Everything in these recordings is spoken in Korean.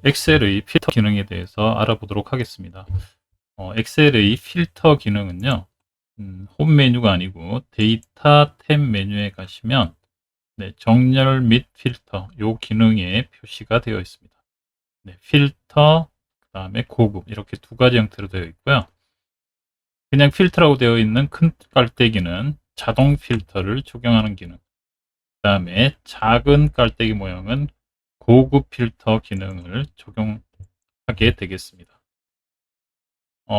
엑셀의 필터 기능에 대해서 알아보도록 하겠습니다. 엑셀의 필터 기능은요, 홈 메뉴가 아니고 데이터 탭 메뉴에 가시면 네, 정렬 및 필터 요 기능에 표시가 되어 있습니다. 네, 필터, 그 다음에 고급 이렇게 두 가지 형태로 되어 있고요. 그냥 필터라고 되어 있는 큰 깔때기는 자동 필터를 적용하는 기능, 그 다음에 작은 깔때기 모양은 고급 필터 기능을 적용하게 되겠습니다.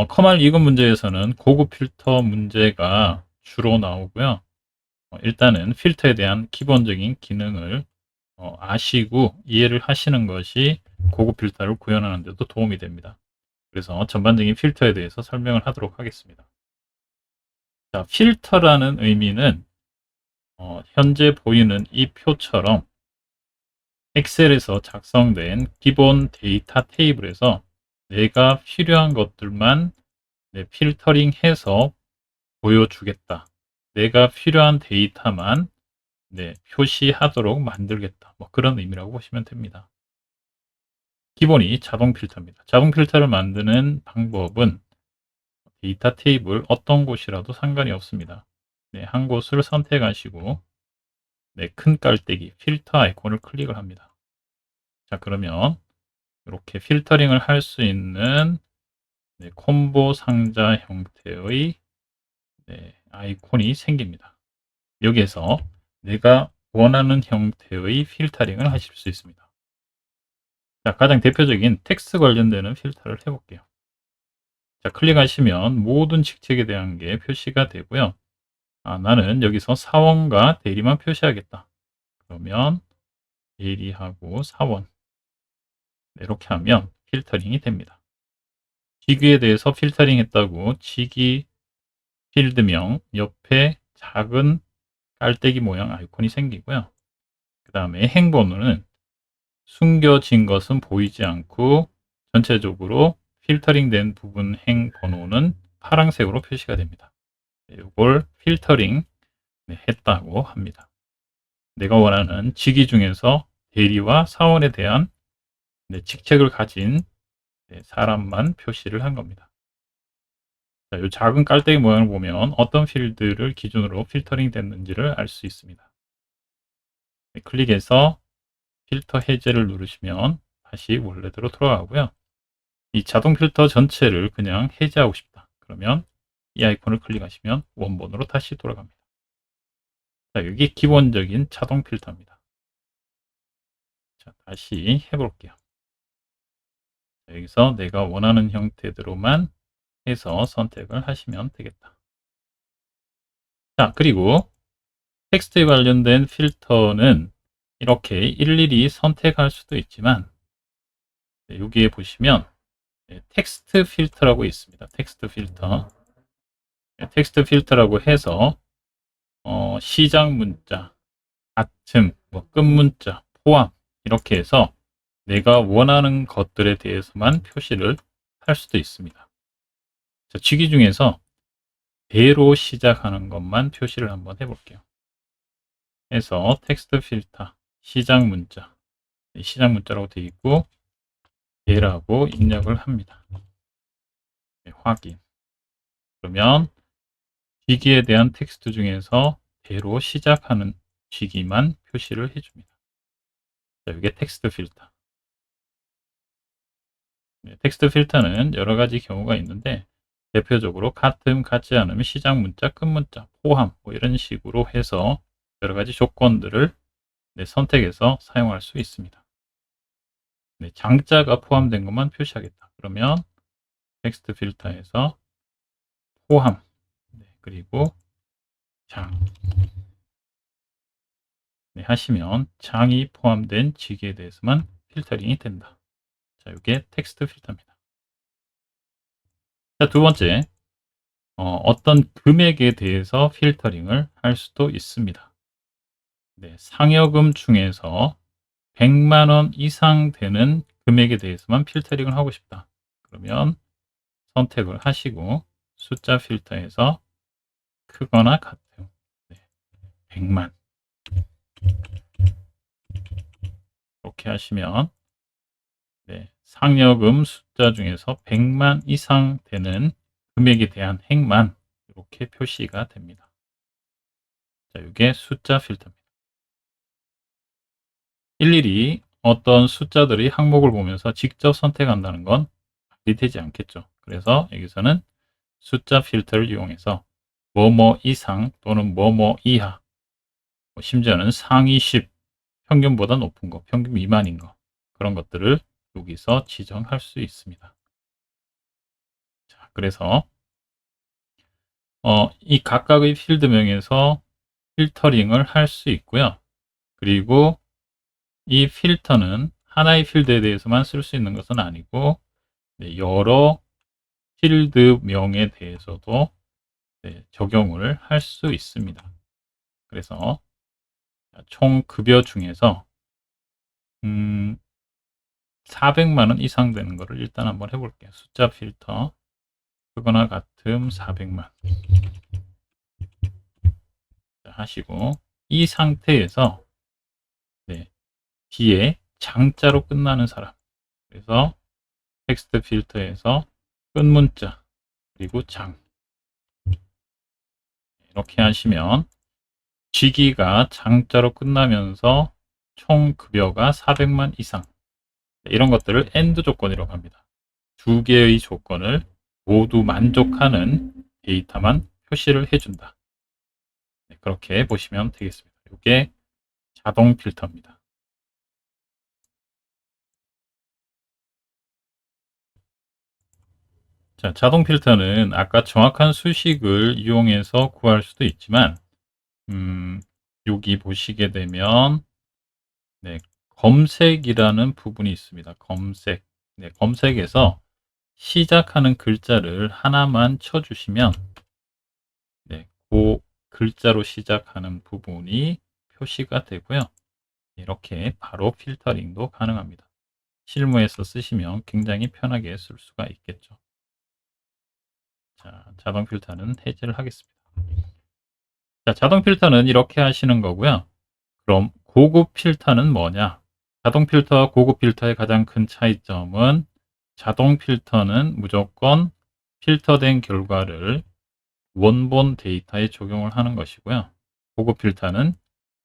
커말 이급 문제에서는 고급 필터 문제가 주로 나오고요. 일단은 필터에 대한 기본적인 기능을 아시고 이해를 하시는 것이 고급 필터를 구현하는 데도 도움이 됩니다. 그래서 전반적인 필터에 대해서 설명을 하도록 하겠습니다. 자, 필터라는 의미는 현재 보이는 이 표처럼 엑셀에서 작성된 기본 데이터 테이블에서 내가 필요한 것들만 필터링해서 보여주겠다. 내가 필요한 데이터만 표시하도록 만들겠다. 뭐 그런 의미라고 보시면 됩니다. 기본이 자동 필터입니다. 자동 필터를 만드는 방법은 데이터 테이블 어떤 곳이라도 상관이 없습니다. 한 곳을 선택하시고 큰 깔때기 필터 아이콘을 클릭을 합니다. 자, 그러면 이렇게 필터링을 할 수 있는 콤보 상자 형태의 아이콘이 생깁니다. 여기에서 내가 원하는 형태의 필터링을 하실 수 있습니다. 자, 가장 대표적인 텍스트 관련되는 필터를 해볼게요. 자, 클릭하시면 모든 직책에 대한 게 표시가 되고요. 나는 여기서 사원과 대리만 표시하겠다. 그러면 대리하고 사원 이렇게 하면 필터링이 됩니다. 직위에 대해서 필터링 했다고 직위 필드명 옆에 작은 깔때기 모양 아이콘이 생기고요. 그 다음에 행번호는 숨겨진 것은 보이지 않고 전체적으로 필터링 된 부분 행번호는 파란색으로 표시가 됩니다. 이걸 필터링 했다고 합니다. 내가 원하는 직위 중에서 대리와 사원에 대한 직책을 가진 사람만 표시를 한 겁니다. 자, 이 작은 깔때기 모양을 보면 어떤 필드를 기준으로 필터링 됐는지를 알 수 있습니다. 클릭해서 필터 해제를 누르시면 다시 원래대로 돌아가고요. 이 자동 필터 전체를 그냥 해제하고 싶다. 그러면 이 아이콘을 클릭하시면 원본으로 다시 돌아갑니다. 자, 여기 기본적인 자동 필터입니다. 자, 다시 해볼게요. 자, 여기서 내가 원하는 형태대로만 해서 선택을 하시면 되겠다. 자, 그리고 텍스트에 관련된 필터는 이렇게 일일이 선택할 수도 있지만 여기에 보시면 텍스트 필터라고 있습니다. 텍스트 필터. 텍스트 필터라고 해서 시작 문자, 아침, 끝 문자, 포함 이렇게 해서 내가 원하는 것들에 대해서만 표시를 할 수도 있습니다. 자, 직위 중에서 대로 시작하는 것만 표시를 한번 해볼게요. 해서 텍스트 필터, 시작 문자, 시작 문자라고 되어 있고 대라고 입력을 합니다. 확인. 그러면 직위에 대한 텍스트 중에서 대로 시작하는 직위만 표시를 해줍니다. 자, 이게 텍스트 필터. 텍스트 필터는 여러 가지 경우가 있는데 대표적으로 같음, 같지 않으면 시작 문자, 끝 문자, 포함 뭐 이런 식으로 해서 여러 가지 조건들을 선택해서 사용할 수 있습니다. 장자가 포함된 것만 표시하겠다. 그러면 텍스트 필터에서 포함 그리고 장 하시면 장이 포함된 직위에 대해서만 필터링이 된다. 자, 이게 텍스트 필터입니다. 자, 두 번째, 어떤 금액에 대해서 필터링을 할 수도 있습니다. 상여금 중에서 100만 원 이상 되는 금액에 대해서만 필터링을 하고 싶다. 그러면 선택을 하시고 숫자 필터에서 크거나 같음 100만 이렇게 하시면 상여금 숫자 중에서 100만 이상 되는 금액에 대한 행만 이렇게 표시가 됩니다. 자, 이게 숫자 필터입니다. 일일이 어떤 숫자들이 항목을 보면서 직접 선택한다는 건 말이 되지 않겠죠. 그래서 여기서는 숫자 필터를 이용해서 뭐뭐 이상 또는 뭐뭐 이하, 심지어는 상위 10, 평균보다 높은 거, 평균 미만인 거, 그런 것들을 여기서 지정할 수 있습니다. 자, 그래서 이 각각의 필드명에서 필터링을 할 수 있고요. 그리고 이 필터는 하나의 필드에 대해서만 쓸 수 있는 것은 아니고 여러 필드명에 대해서도 적용을 할 수 있습니다. 그래서 총 급여 중에서 400만 원 이상 되는 거를 일단 한번 해볼게요. 숫자 필터 크거나 같음 400만 하시고, 이 상태에서 뒤에 장자로 끝나는 사람, 그래서 텍스트 필터에서 끝 문자 그리고 장 이렇게 하시면 쥐기가 장자로 끝나면서 총 급여가 400만 이상, 이런 것들을 AND 조건이라고 합니다. 두 개의 조건을 모두 만족하는 데이터만 표시를 해준다. 그렇게 보시면 되겠습니다. 이게 자동 필터입니다. 자, 자동 필터는 아까 정확한 수식을 이용해서 구할 수도 있지만, 여기 보시게 되면 검색이라는 부분이 있습니다. 검색. 검색에서 시작하는 글자를 하나만 쳐주시면 그 글자로 시작하는 부분이 표시가 되고요. 이렇게 바로 필터링도 가능합니다. 실무에서 쓰시면 굉장히 편하게 쓸 수가 있겠죠. 자, 자동 필터는 해제를 하겠습니다. 자, 자동 필터는 이렇게 하시는 거고요. 그럼 고급 필터는 뭐냐? 자동 필터와 고급 필터의 가장 큰 차이점은, 자동 필터는 무조건 필터된 결과를 원본 데이터에 적용을 하는 것이고요. 고급 필터는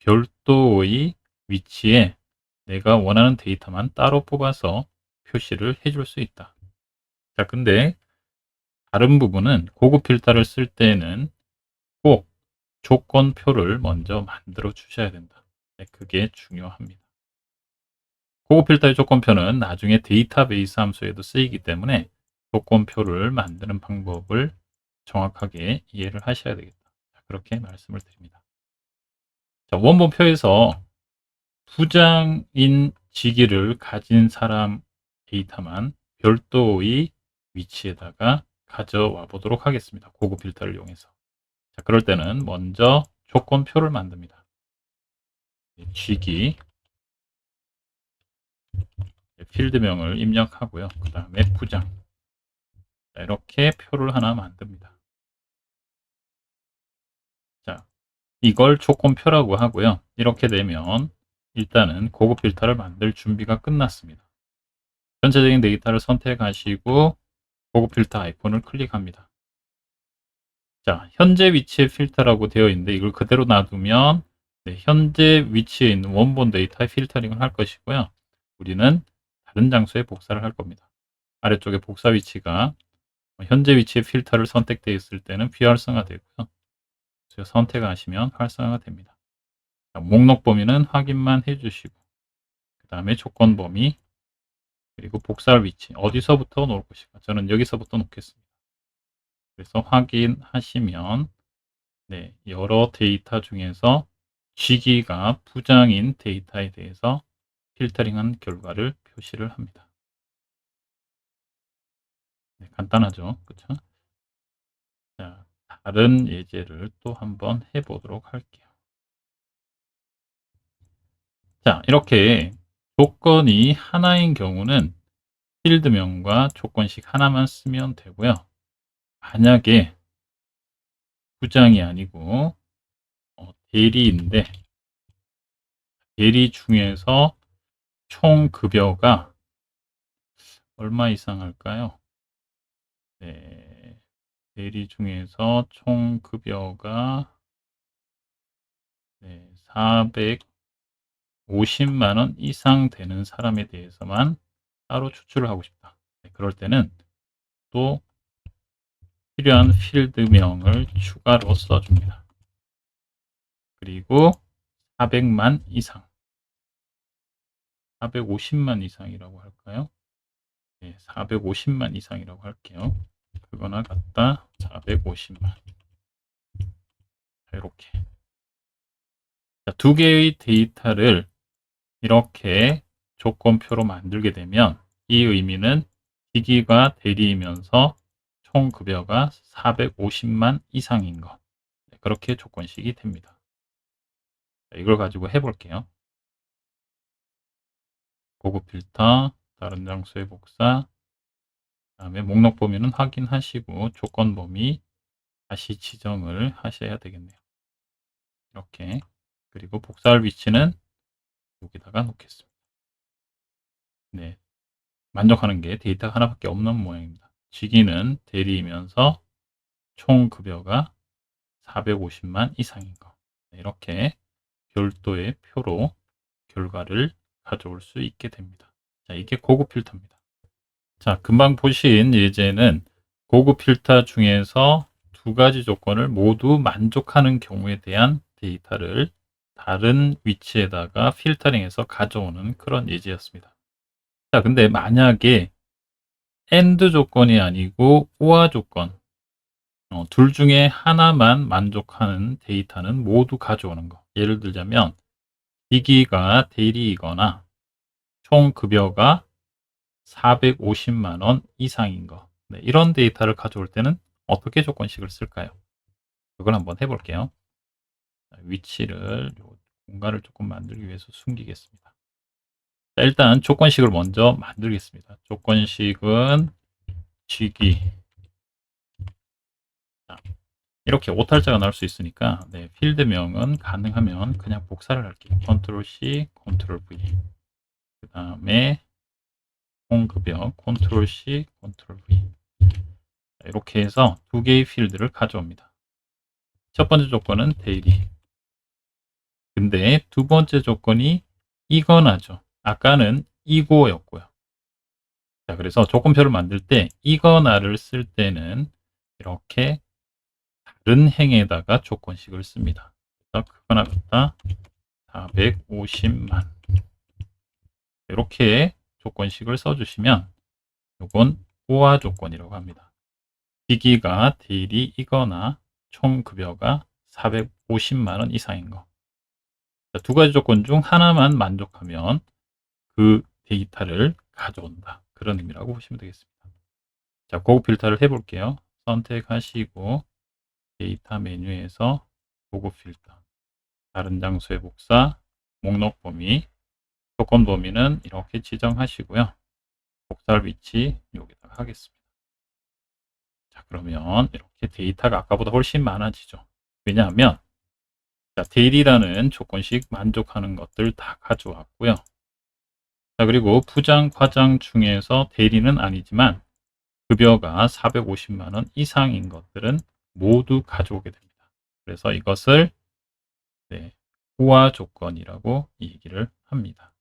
별도의 위치에 내가 원하는 데이터만 따로 뽑아서 표시를 해줄 수 있다. 자, 근데 다른 부분은, 고급 필터를 쓸 때는 꼭 조건표를 먼저 만들어 주셔야 된다. 그게 중요합니다. 고급 필터의 조건표는 나중에 데이터베이스 함수에도 쓰이기 때문에 조건표를 만드는 방법을 정확하게 이해를 하셔야 되겠다. 그렇게 말씀을 드립니다. 자, 원본표에서 부장인 직위를 가진 사람 데이터만 별도의 위치에다가 가져와 보도록 하겠습니다. 고급 필터를 이용해서. 자, 그럴 때는 먼저 조건표를 만듭니다. 직위, 필드명을 입력하고요. 그 다음에 부장. 자, 이렇게 표를 하나 만듭니다. 자, 이걸 조건표라고 하고요. 이렇게 되면 일단은 고급 필터를 만들 준비가 끝났습니다. 전체적인 데이터를 선택하시고 고급 필터 아이콘을 클릭합니다. 자, 현재 위치의 필터라고 되어 있는데 이걸 그대로 놔두면 현재 위치에 있는 원본 데이터의 필터링을 할 것이고요. 우리는 다른 장소에 복사를 할 겁니다. 아래쪽에 복사 위치가 현재 위치의 필터를 선택되어 있을 때는 비활성화 되고요. 선택하시면 활성화가 됩니다. 자, 목록 범위는 확인만 해주시고, 그 다음에 조건 범위, 그리고 복사할 위치, 어디서부터 놓을 것인가. 저는 여기서부터 놓겠습니다. 그래서 확인하시면 여러 데이터 중에서 G기가 부장인 데이터에 대해서 필터링한 결과를 표시를 합니다. 간단하죠, 그렇죠? 자, 다른 예제를 또 한번 해보도록 할게요. 자, 이렇게 조건이 하나인 경우는 필드명과 조건식 하나만 쓰면 되고요. 만약에 부장이 아니고 대리인데, 대리 중에서 총 급여가 얼마 이상 할까요? 네. 대리 중에서 총 급여가 네, 450만 원 이상 되는 사람에 대해서만 따로 추출을 하고 싶다. 네, 그럴 때는 또 필요한 필드명을 추가로 써줍니다. 그리고 400만 이상, 450만 이상이라고 할까요? 네, 450만 이상이라고 할게요. 그거나 같다. 450만. 이렇게. 두 개의 데이터를 이렇게 조건표로 만들게 되면 이 의미는 기기가 대리이면서 총 급여가 450만 이상인 것. 네, 그렇게 조건식이 됩니다. 이걸 가지고 해볼게요. 고급 필터, 다른 장소의 복사, 그다음에 목록 범위는 확인하시고 조건 범위 다시 지정을 하셔야 되겠네요. 이렇게. 그리고 복사할 위치는 여기다가 놓겠습니다. 네. 만족하는 게 데이터가 하나밖에 없는 모양입니다. 직위는 대리이면서 총 급여가 450만 이상인 거. 네, 이렇게 별도의 표로 결과를 가져올 수 있게 됩니다. 자, 이게 고급 필터입니다. 자, 금방 보신 예제는 고급 필터 중에서 두 가지 조건을 모두 만족하는 경우에 대한 데이터를 다른 위치에다가 필터링해서 가져오는 그런 예제였습니다. 자, 근데 만약에 AND 조건이 아니고 OR 조건, 둘 중에 하나만 만족하는 데이터는 모두 가져오는 거. 예를 들자면 기기가 대리이거나 총 급여가 450만 원 이상인 거. 네, 이런 데이터를 가져올 때는 어떻게 조건식을 쓸까요? 그걸 한번 해볼게요. 위치를, 공간을 조금 만들기 위해서 숨기겠습니다. 자, 일단 조건식을 먼저 만들겠습니다. 조건식은 직위. 자, 이렇게 오탈자가 나올 수 있으니까 네, 필드명은 가능하면 그냥 복사를 할게요. 컨트롤 C, 컨트롤 V. 그 다음에 총급여 컨트롤 C, 컨트롤 V. 이렇게 해서 두 개의 필드를 가져옵니다. 첫 번째 조건은 대리. 근데 두 번째 조건이 이거나죠. 아까는 이고였고요. 자, 그래서 조건표를 만들 때 이거나를 쓸 때는 이렇게 다른 행에다가 조건식을 씁니다. 그래서 그거나 같다 450만 이렇게 조건식을 써주시면 이건 호화 조건이라고 합니다. 기기가 대리이거나 총 급여가 450만 원 이상인 거. 두 가지 조건 중 하나만 만족하면 그 데이터를 가져온다. 그런 의미라고 보시면 되겠습니다. 자, 고급 필터를 해볼게요. 선택하시고 데이터 메뉴에서 고급 필터, 다른 장소의 복사, 목록 범위, 조건 범위는 이렇게 지정하시고요. 복사할 위치 여기다가 하겠습니다. 자, 그러면 이렇게 데이터가 아까보다 훨씬 많아지죠. 왜냐하면 자, 대리라는 조건식 만족하는 것들 다 가져왔고요. 자, 그리고 부장, 과장 중에서 대리는 아니지만 급여가 450만 원 이상인 것들은 모두 가져오게 됩니다. 그래서 이것을 네, 호화 조건이라고 얘기를 합니다.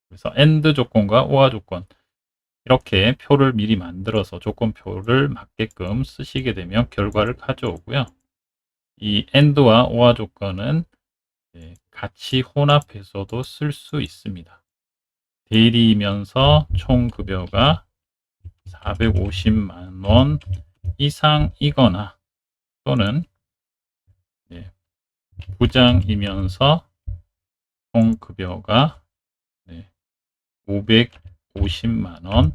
그래서 AND 조건과 OR 조건 이렇게 표를 미리 만들어서 조건표를 맞게끔 쓰시게 되면 결과를 가져오고요. 이 AND와 OR 조건은 같이 혼합해서도 쓸 수 있습니다. 대리이면서 총 급여가 450만 원 이상이거나 또는 부장이면서 총 급여가 550만 원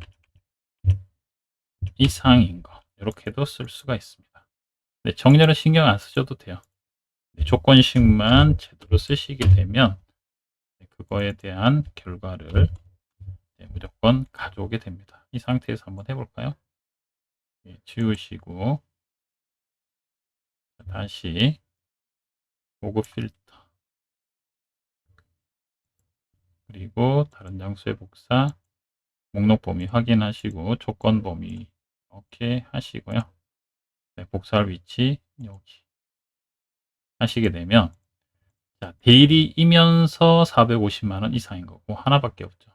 이상인 거 이렇게도 쓸 수가 있습니다. 네, 정렬은 신경 안 쓰셔도 돼요. 네, 조건식만 제대로 쓰시게 되면 그거에 대한 결과를 무조건 가져오게 됩니다. 이 상태에서 한번 해볼까요? 네, 지우시고 다시 고급 필터 그리고 다른 장소의 복사 목록 범위 확인하시고 조건 범위 이렇게 하시고요. 네, 복사할 위치 여기 하시게 되면 자, 대리이면서 450만 원 이상인 거고 하나밖에 없죠.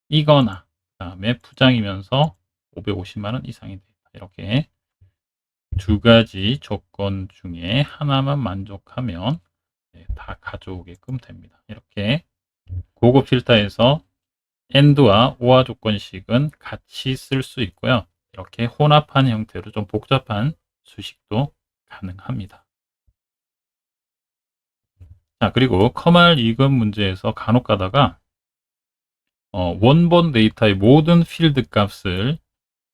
이거나 그다음에 부장이면서 550만 원 이상이 된다. 이렇게 두 가지 조건 중에 하나만 만족하면 네, 다 가져오게끔 됩니다. 이렇게 고급 필터에서 AND와 OR 조건식은 같이 쓸 수 있고요. 이렇게 혼합한 형태로 좀 복잡한 수식도 가능합니다. 자, 그리고 커말 이급 문제에서 간혹 가다가 원본 데이터의 모든 필드 값을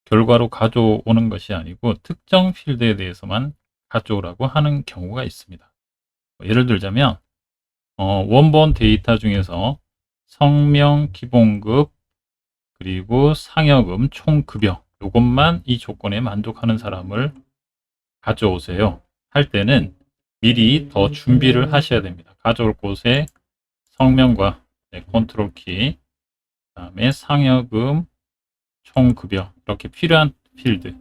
결과로 가져오는 것이 아니고 특정 필드에 대해서만 가져오라고 하는 경우가 있습니다. 예를 들자면 원본 데이터 중에서 성명, 기본급, 그리고 상여금, 총급여 이것만 이 조건에 만족하는 사람을 가져오세요 할 때는 미리 더 준비를 하셔야 됩니다. 가져올 곳에 성명과 컨트롤 키, 그다음에 상여금, 총급여 이렇게 필요한 필드,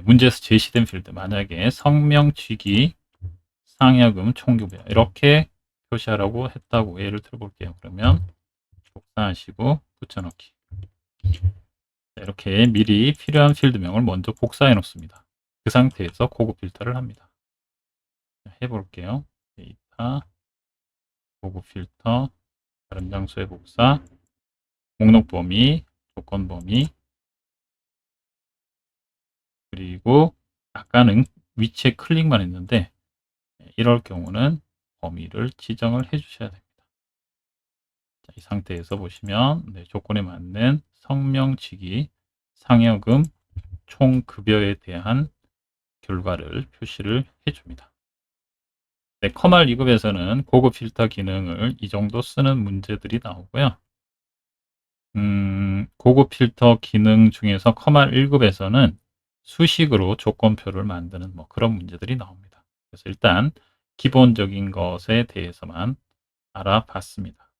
문제에서 제시된 필드, 만약에 성명, 직위, 상여금, 총급여 이렇게 표시하라고 했다고 예를 들어볼게요. 그러면 복사하시고 붙여넣기. 이렇게 미리 필요한 필드명을 먼저 복사해 놓습니다. 그 상태에서 고급 필터를 합니다. 해볼게요. 데이터, 고급 필터, 다른 장소의 복사, 목록 범위, 조건 범위, 그리고 아까는 위치에 클릭만 했는데 이럴 경우는 범위를 지정을 해 주셔야 됩니다. 자, 이 상태에서 보시면 조건에 맞는 성명, 직위, 상여금, 총급여에 대한 결과를 표시를 해줍니다. 커말 2급에서는 고급 필터 기능을 이 정도 쓰는 문제들이 나오고요. 고급 필터 기능 중에서 커말 1급에서는 수식으로 조건표를 만드는 그런 문제들이 나옵니다. 그래서 일단 기본적인 것에 대해서만 알아봤습니다.